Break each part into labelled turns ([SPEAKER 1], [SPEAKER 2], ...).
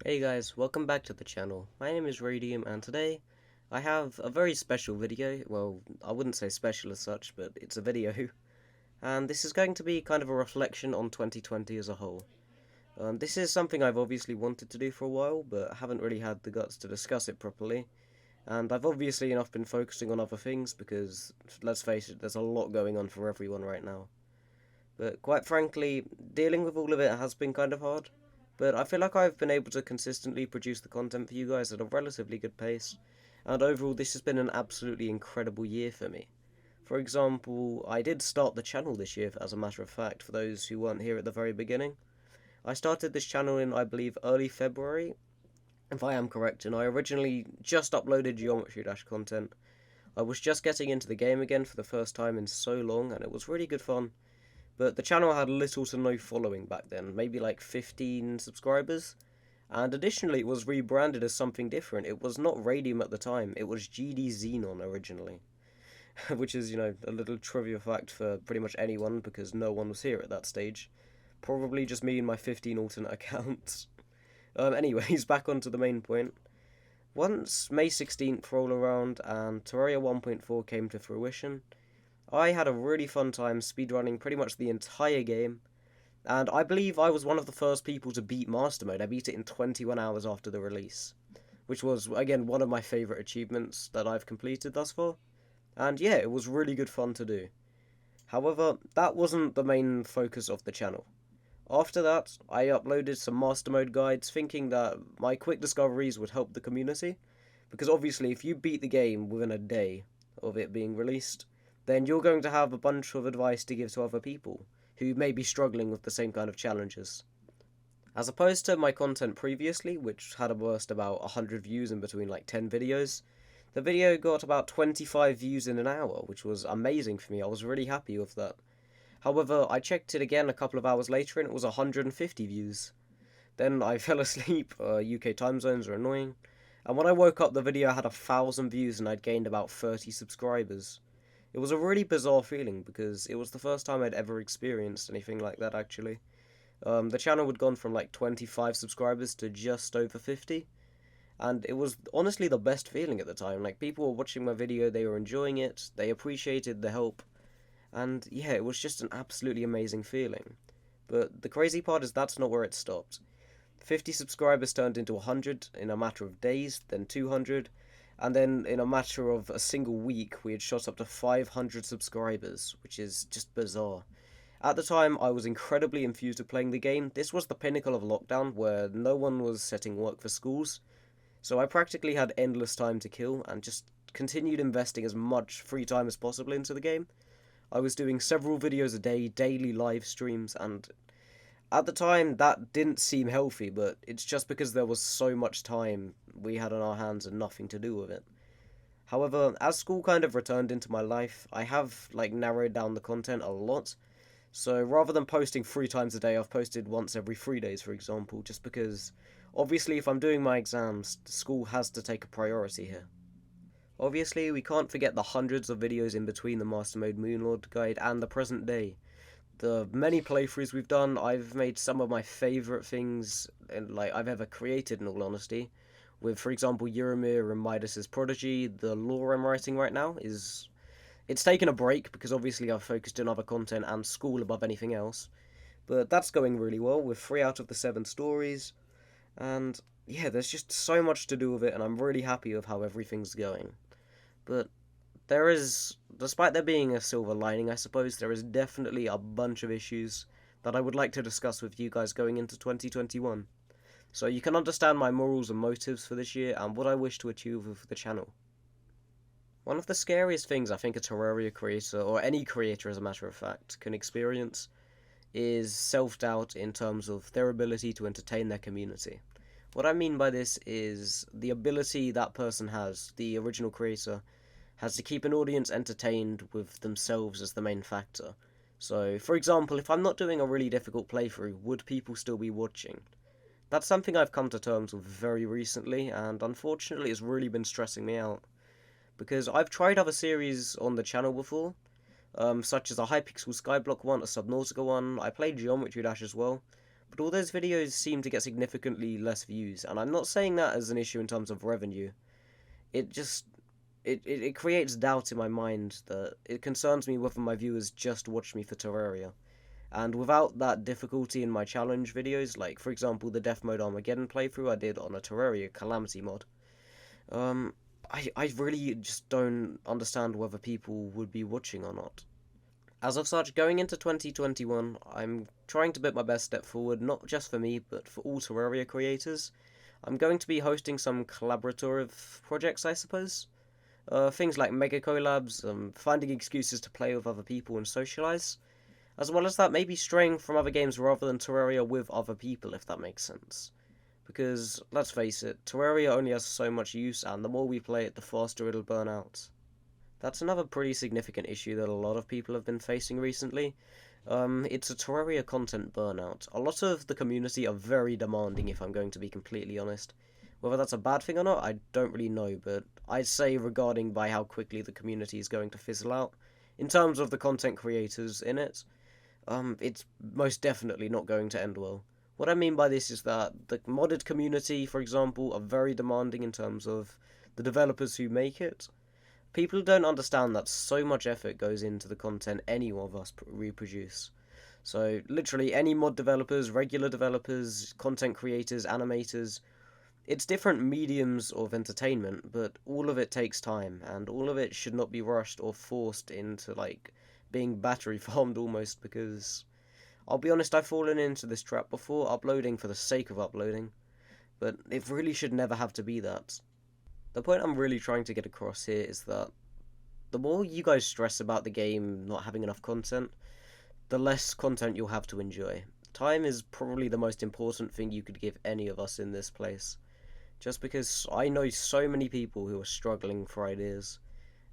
[SPEAKER 1] Hey guys, welcome back to the channel. My name is Radium and today I have a very special video. Well, I wouldn't say special as such, but it's a video. And this is going to be kind of a reflection on 2020 as a whole. This is something I've obviously wanted to do for a while, but haven't really had the guts to discuss it properly. And I've obviously enough been focusing on other things because, let's face it, there's a lot going on for everyone right now. But quite frankly, dealing with all of it has been kind of hard. But I feel like I've been able to consistently produce the content for you guys at a relatively good pace. And overall, this has been an absolutely incredible year for me. For example, I did start the channel this year, as a matter of fact, for those who weren't here at the very beginning. I started this channel in, I believe, early February, if I am correct, and I originally just uploaded Geometry Dash content. I was just getting into the game again for the first time in so long, and it was really good fun. But the channel had little to no following back then, maybe like 15 subscribers. And additionally, it was rebranded as something different. It was not Radium at the time, it was GD Xenon originally. Which is, a little trivia fact for pretty much anyone because no one was here at that stage. Probably just me and my 15 alternate accounts. Anyways, back onto the main point. Once May 16th rolled around and Terraria 1.4 came to fruition, I had a really fun time speedrunning pretty much the entire game, and I believe I was one of the first people to beat Master Mode. I beat it in 21 hours after the release, which was, again, one of my favourite achievements that I've completed thus far. And yeah, it was really good fun to do. However, that wasn't the main focus of the channel. After that, I uploaded some Master Mode guides thinking that my quick discoveries would help the community, because obviously if you beat the game within a day of it being released, then you're going to have a bunch of advice to give to other people who may be struggling with the same kind of challenges. As opposed to my content previously, which had a burst about 100 views in between like 10 videos, the video got about 25 views in an hour, which was amazing for me. I was really happy with that. However, I checked it again a couple of hours later and it was 150 views. Then I fell asleep. UK time zones are annoying. And when I woke up, the video had 1,000 views and I'd gained about 30 subscribers. It was a really bizarre feeling because it was the first time I'd ever experienced anything like that, actually. The channel had gone from like 25 subscribers to just over 50, and it was honestly the best feeling at the time. Like, people were watching my video, they were enjoying it, they appreciated the help, and yeah, it was just an absolutely amazing feeling. But the crazy part is that's not where it stopped. 50 subscribers turned into 100 in a matter of days, then 200, and then in a matter of a single week, we had shot up to 500 subscribers, which is just bizarre. At the time, I was incredibly infused with playing the game. This was the pinnacle of lockdown, where no one was setting work for schools, so I practically had endless time to kill, and just continued investing as much free time as possible into the game. I was doing several videos a day, daily live streams, and at the time, that didn't seem healthy, but it's just because there was so much time we had on our hands and nothing to do with it. However, as school kind of returned into my life, I have, narrowed down the content a lot. So rather than posting 3 times a day, I've posted once every 3 days, for example, just because, obviously, if I'm doing my exams, school has to take a priority here. Obviously, we can't forget the hundreds of videos in between the Master Mode Moonlord guide and the present day. The many playthroughs we've done, I've made some of my favourite things I've ever created, in all honesty. With, for example, Euromir and Midas's Prodigy. The lore I'm writing right now it's taken a break because obviously I've focused on other content and school above anything else. But that's going really well with 3 out of the 7 stories. And yeah, there's just so much to do with it and I'm really happy with how everything's going. But there is, despite there being a silver lining, I suppose, there is definitely a bunch of issues that I would like to discuss with you guys going into 2021. So you can understand my morals and motives for this year and what I wish to achieve with the channel. One of the scariest things I think a Terraria creator, or any creator as a matter of fact, can experience is self-doubt in terms of their ability to entertain their community. What I mean by this is the ability that person has, the original creator, has to keep an audience entertained with themselves as the main factor. So, for example, if I'm not doing a really difficult playthrough, would people still be watching? That's something I've come to terms with very recently, and unfortunately it's really been stressing me out. Because I've tried other series on the channel before, such as a Hypixel Skyblock one, a Subnautica one, I played Geometry Dash as well, but all those videos seem to get significantly less views, and I'm not saying that as an issue in terms of revenue. It just it creates doubt in my mind that it concerns me whether my viewers just watch me for Terraria. And without that difficulty in my challenge videos, like for example the Death Mode Armageddon playthrough I did on a Terraria Calamity mod, um, I really just don't understand whether people would be watching or not. As of such, going into 2021, I'm trying to put my best step forward, not just for me, but for all Terraria creators. I'm going to be hosting some collaborative projects, I suppose. Things like mega collabs, finding excuses to play with other people and socialize. As well as that, maybe straying from other games rather than Terraria with other people, if that makes sense. Because, let's face it, Terraria only has so much use, and the more we play it, the faster it'll burn out. That's another pretty significant issue that a lot of people have been facing recently. It's a Terraria content burnout. A lot of the community are very demanding, if I'm going to be completely honest. Whether that's a bad thing or not, I don't really know, but I'd say regarding by how quickly the community is going to fizzle out, in terms of the content creators in it, it's most definitely not going to end well. What I mean by this is that the modded community, for example, are very demanding in terms of the developers who make it. People don't understand that so much effort goes into the content any of us reproduce. So, literally, any mod developers, regular developers, content creators, animators, it's different mediums of entertainment, but all of it takes time, and all of it should not be rushed or forced into, like, being battery farmed almost, because I'll be honest, I've fallen into this trap before, uploading for the sake of uploading, but it really should never have to be that. The point I'm really trying to get across here is that the more you guys stress about the game not having enough content, the less content you'll have to enjoy. Time is probably the most important thing you could give any of us in this place. Just because I know so many people who are struggling for ideas,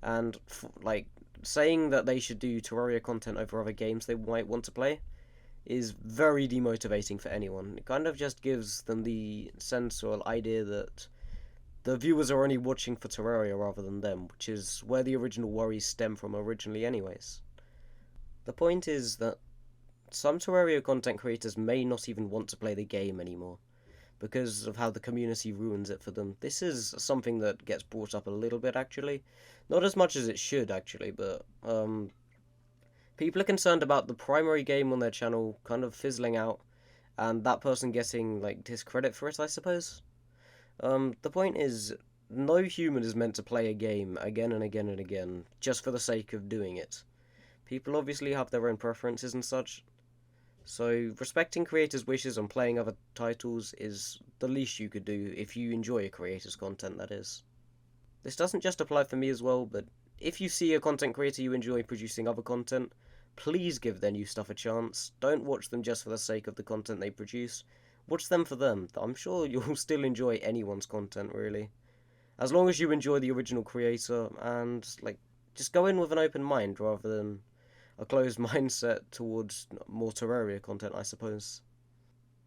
[SPEAKER 1] and like saying that they should do Terraria content over other games they might want to play is very demotivating for anyone. It kind of just gives them the sense or idea that the viewers are only watching for Terraria rather than them, which is where the original worries stem from originally anyways. The point is that some Terraria content creators may not even want to play the game anymore, because of how the community ruins it for them. This is something that gets brought up a little bit, actually. Not as much as it should, actually, but, people are concerned about the primary game on their channel kind of fizzling out, and that person getting, like, discredit for it, I suppose. The point is, no human is meant to play a game again and again and again, just for the sake of doing it. People obviously have their own preferences and such, so respecting creators' wishes on playing other titles is the least you could do if you enjoy a creator's content, that is. This doesn't just apply for me as well, but if you see a content creator you enjoy producing other content, please give their new stuff a chance. Don't watch them just for the sake of the content they produce. Watch them for them. I'm sure you'll still enjoy anyone's content, really. As long as you enjoy the original creator, and, like, just go in with an open mind rather than a closed mindset towards more Terraria content, I suppose.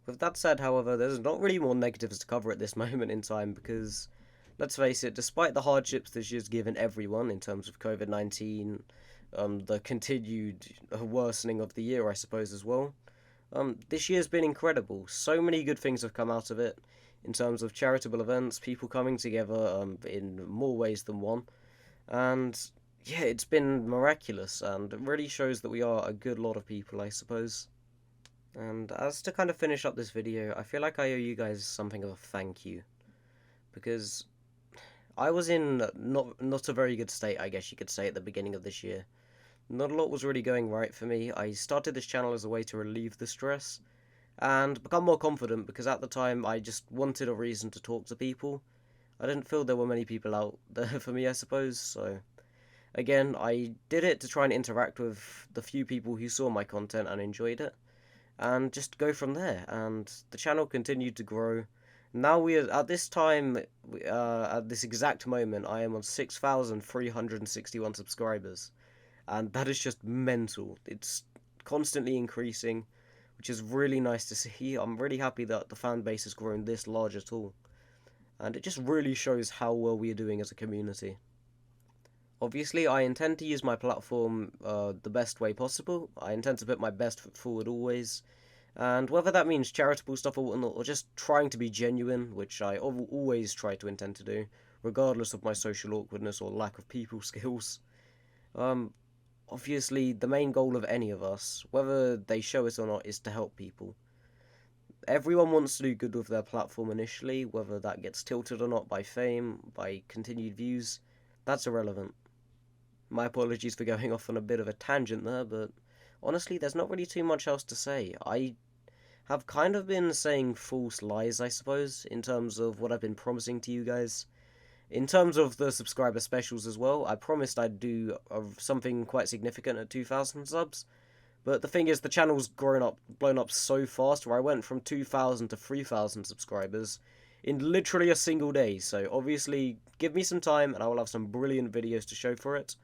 [SPEAKER 1] With that said, however, there's not really more negatives to cover at this moment in time, because, let's face it, despite the hardships this year's given everyone in terms of COVID-19, the continued worsening of the year, I suppose, as well, this year's been incredible. So many good things have come out of it, in terms of charitable events, people coming together in more ways than one, and yeah, it's been miraculous, and it really shows that we are a good lot of people, I suppose. And as to kind of finish up this video, I feel like I owe you guys something of a thank you, because I was in not a very good state, I guess you could say, at the beginning of this year. Not a lot was really going right for me. I started this channel as a way to relieve the stress, and become more confident, because at the time I just wanted a reason to talk to people. I didn't feel there were many people out there for me, I suppose, so again, I did it to try and interact with the few people who saw my content and enjoyed it, and just go from there, and the channel continued to grow. Now we are, at this time, at this exact moment, I am on 6,361 subscribers, and that is just mental. It's constantly increasing, which is really nice to see. I'm really happy that the fan base has grown this large at all, and it just really shows how well we are doing as a community. Obviously, I intend to use my platform the best way possible. I intend to put my best foot forward always, And whether that means charitable stuff or whatnot, or just trying to be genuine, which I always try to intend to do, regardless of my social awkwardness or lack of people skills. Um, Obviously, the main goal of any of us, whether they show it or not, is to help people. Everyone wants to do good with their platform initially, whether that gets tilted or not by fame, by continued views, that's irrelevant. My apologies for going off on a bit of a tangent there, but honestly, there's not really too much else to say. I have kind of been saying false lies, I suppose, in terms of what I've been promising to you guys. In terms of the subscriber specials as well, I promised I'd do something quite significant at 2,000 subs. But the thing is, the channel's blown up so fast, where I went from 2,000 to 3,000 subscribers in literally a single day. So obviously, give me some time and I will have some brilliant videos to show for it.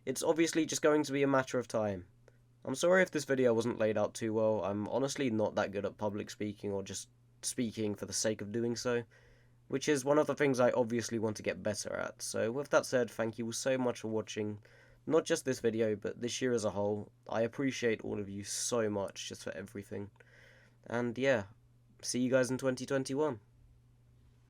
[SPEAKER 1] It's obviously just going to be a matter of time. I'm sorry if this video wasn't laid out too well. I'm honestly not that good at public speaking or just speaking for the sake of doing so, which is one of the things I obviously want to get better at. So with that said, thank you all so much for watching, not just this video, but this year as a whole. I appreciate all of you so much just for everything. And yeah, see you guys in 2021.